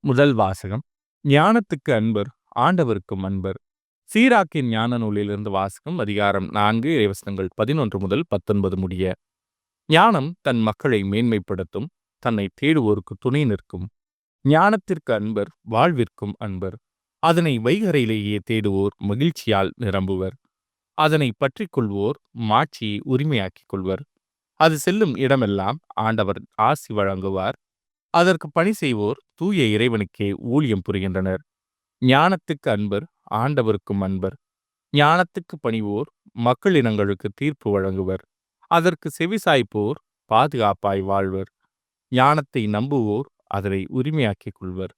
முதல் வாசகம். ஞானத்துக்கு அன்பர், ஆண்டவருக்கும் அன்பர். சீராக்கின் ஞான நூலிலிருந்து வாசகம். அதிகாரம் 4 இறைவசனங்கள் 11 முதல் 19 முடிய. ஞானம் தன் மக்களை மேன்மைப்படுத்தும், தன்னை தேடுவோருக்கு துணை நிற்கும். ஞானத்திற்கு அன்பர், வாழ்விற்கும் அன்பர். அதனை வைகரையிலேயே தேடுவோர் மகிழ்ச்சியால் நிரம்புவர். அதனை பற்றிக் கொள்வோர் மாட்சியை உரிமையாக்கிக் கொள்வர். அது செல்லும் இடமெல்லாம் ஆண்டவர் ஆசி வழங்குவார். அதற்கு பணி செய்வோர் தூய இறைவனுக்கே ஊழியம் புரிகின்றனர். ஞானத்துக்கு அன்பர், ஆண்டவருக்கும் அன்பர். ஞானத்துக்கு பணிவோர் மக்களினங்களுக்கு தீர்ப்பு வழங்குவர். அதற்கு செவிசாய்ப்போர் பாதுகாப்பாய் வாழ்வர். ஞானத்தை நம்புவோர் அதனை உரிமையாக்கிக் கொள்வர்.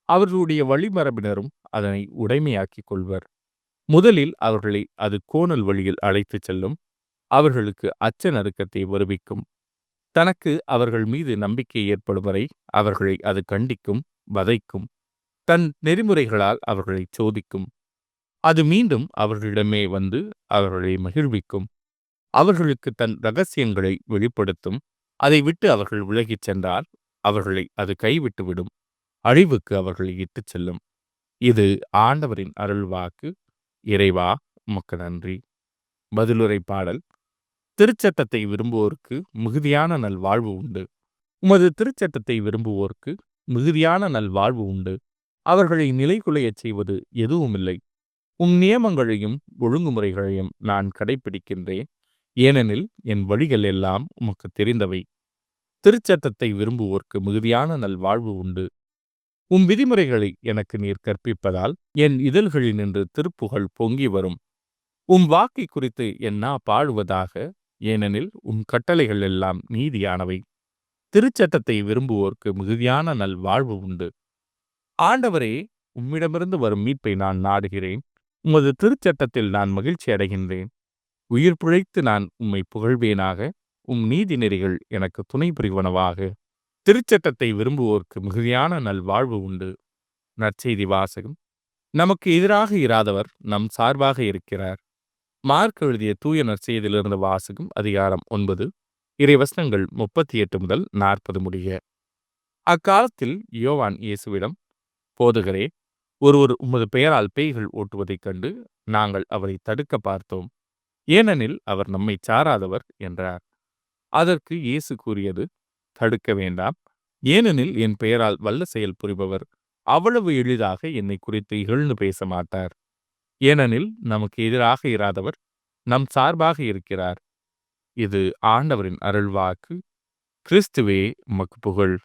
அவர்களுடைய வழிமரபினரும் அதனை உடைமையாக்கிக் கொள்வர். முதலில் அவர்களை அது கோணல் வழியில் அழைத்துச் செல்லும். அவர்களுக்கு அச்ச நறுக்கத்தை வருவிக்கும். தனக்கு அவர்கள் மீது நம்பிக்கை ஏற்படும் வரை அவர்களை அது கண்டிக்கும், வதைக்கும். தன் நெறிமுறைகளால் அவர்களை சோதிக்கும். அது மீண்டும் அவர்களிடமே வந்து அவர்களை மகிழ்விக்கும். அவர்களுக்கு தன் இரகசியங்களை வெளிப்படுத்தும். அதை விட்டு அவர்கள் விலகிச் சென்றால் அவர்களை அது கைவிட்டுவிடும். அழிவுக்கு அவர்களை இட்டுச் செல்லும். இது ஆண்டவரின் அருள்வாக்கு. இறைவா, உமக்கு நன்றி. பதிலுரை பாடல். திருச்சட்டத்தை விரும்புவோருக்கு மிகுதியான நல்வாழ்வு உண்டு. உமது திருச்சட்டத்தை விரும்புவோருக்கு மிகுதியான நல்வாழ்வு உண்டு. அவர்களை நிலைகுலையச் செய்வது எதுவுமில்லை. உம் நியமங்களையும் ஒழுங்குமுறைகளையும் நான் கடைப்பிடிக்கின்றேன். ஏனெனில் என் வழிகள் எல்லாம் உமக்கு தெரிந்தவை. திருச்சட்டத்தை விரும்புவோர்க்கு மிகுதியான நல்வாழ்வு உண்டு. உம் விதிமுறைகளை எனக்கு நீர் கற்பிப்பதால் என் இதழ்களினின்று திருப்புகழ் பொங்கி வரும். உம் வாக்கை குறித்து என் நா பாடுவதாக. ஏனெனில் உம் கட்டளைகள் எல்லாம் நீதியானவை. திருச்சட்டத்தை விரும்புவோர்க்கு மிகுதியான நல்வாழ்வு உண்டு. ஆண்டவரே, உம்மிடமிருந்து வரும் மீட்பை நான் நாடுகிறேன். உமது திருச்சட்டத்தில் நான் மகிழ்ச்சி அடைகின்றேன். உயிர் பிழைத்து நான் உம்மை புகழ்வேனாக. உம் நீதி நெறிகள் எனக்கு துணை புரிவனவாக. திருச்சட்டத்தை விரும்புவோர்க்கு மிகுதியான நல்வாழ்வு உண்டு. நற்செய்தி வாசகம். நமக்கு எதிராக இராதவர் நம் சார்பாக இருக்கிறார். மார்க் எழுதிய தூய நற்செய்தியிலிருந்து வாசகம். அதிகாரம் 9 இறைவசனங்கள் 38 முதல் 40 முடிய. அக்காலத்தில் யோவான் இயேசுவிடம், போதகரே, ஒருவர் உமது பெயரால் பேய்கள் ஓட்டுவதைக் கண்டு நாங்கள் அவரை தடுக்க பார்த்தோம். ஏனெனில் அவர் நம்மை சாராதவர் என்றார். அதற்கு இயேசு கூறியது, தடுக்க வேண்டாம். ஏனெனில் என் பெயரால் வல்ல செயல் புரிபவர் அவ்வளவு எளிதாக என்னை குறித்து இகழ்ந்து பேச மாட்டார். ஏனெனில் நமக்கு எதிராக இராதவர் நம் சார்பாக இருக்கிறார். இது ஆண்டவரின் அருள்வாக்கு. கிறிஸ்துவே, உமக்கு புகழ்.